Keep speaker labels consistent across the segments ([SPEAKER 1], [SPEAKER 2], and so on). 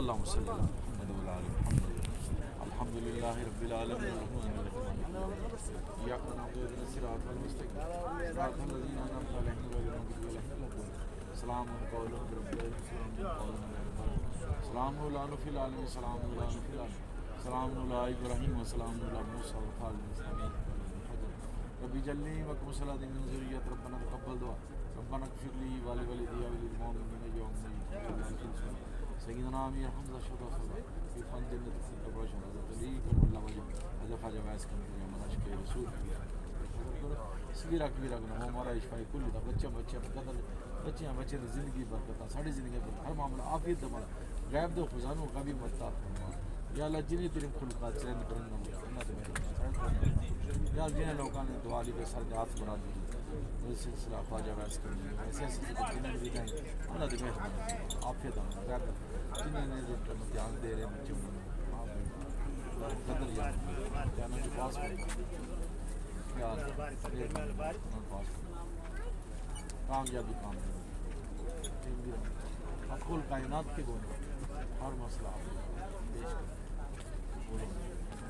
[SPEAKER 1] अल्लाहुम्मा सल्ली अला मुहम्मद व अला आलि मुहम्मद। अल्हम्दुलिल्लाहि रब्बिल आलमीन अर्रहमानिर रहीम इय्याका नअबुदु व इय्याका सिरातल मुस्तक़ीम सिरातल लज़ीना अनअमता अलैहिम गैरिल मग़दूबि अलैहिम वलद्दॉल्लीन। सलामुन कौलन मिर रब्बिर रहीम सलामुन अला नूह फिल आलमीन सलामुन अला नूह फिल आलमीन सलामुन अला इब्राहीम व सलामुन अला मूसा व कालिम रब्बी जल्लनी व कुसलाति मिन ज़ुर्रिय्यति रब्बना तक़ब्बल दुआ रब्बना इग़फिर ली व लिवालिदी व लिल-मुमिनीना यौमा यक़ूमुल सय्यिदना अमीर हमज़ा शुदा सदा फ़न जन्नत से तबरश अली कमल्ला वजह हज़फ़ा जवाज़ कर दिया मनाश के रसूल सगीरा कबीरा गुनाह हमारा इश्फ़ाए कुल दा बच्चे कदर बच्चे दी ज़िंदगी बरकत साड़ी ज़िंदगी पर हर मामला आफियत दमा गैब दो ख़ज़ानों का भी मत्ता फरमा या अल्लाह जिन्हें तेरे खुलक़ात चैन करना अल्लाह दे या जिन्हें लोगों ने दुआ ली के सर हाथ बढ़ा दी वो सिलसिला ख्वाजा वैस कर दी ऐसे जिन्हें भी जाए अल्लाह दे आफियत दमा जिन्हें ने जो ध्यान दे रहे बच्चों को कदर जाना जो पास यार कामयाबी काम अकुल कायनात के बोले हर मसला पेश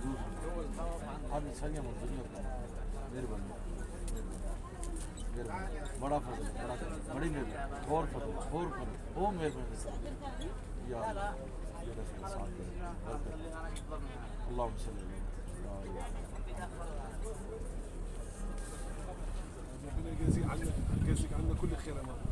[SPEAKER 1] दूर हर सरिया दुनिया का मेहरबानी बड़ा फजल बड़ा बड़ी मेहरबानी और फजल ओ मेहरबानी यार अल्लाहुम्मा सल्ली
[SPEAKER 2] ربنا يجازيك عنا كل خير يا ماما.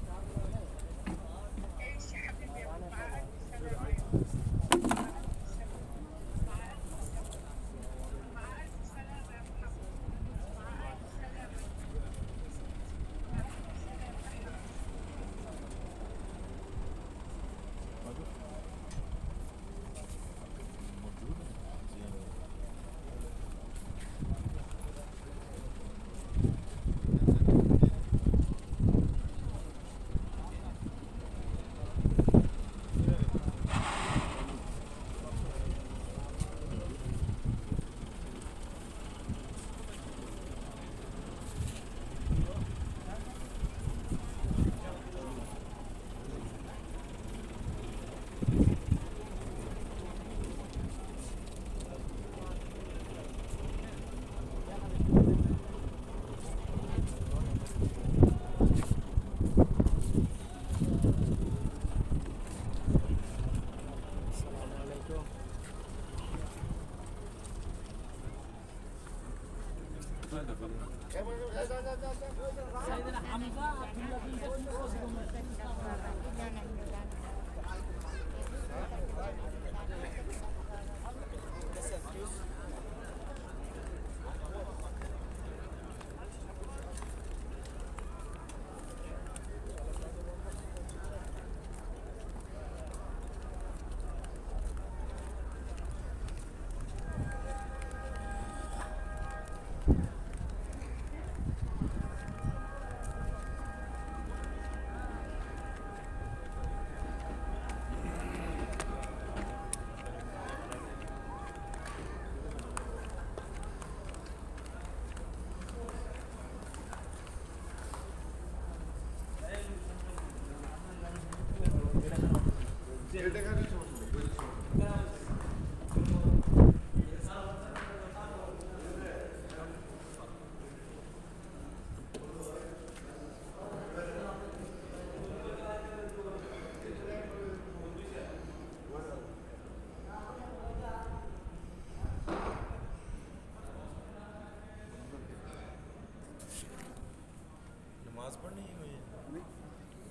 [SPEAKER 1] नमाज पढ़नी है कोई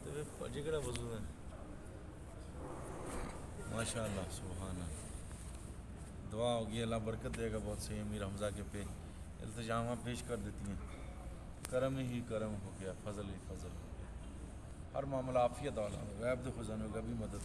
[SPEAKER 1] तो वे जिगड़ा वजू है माशाअल्लाह सुभान अल्लाह दुआ होगी अल्लाह बरकत देगा बहुत सही अमीर हमज़ा के पे इल्तिजामा पेश कर देती हैं करम ही करम हो गया फजल ही फजल हो गया हर मामला आफियत वाला गैब दो ख़ज़ानों का भी मदद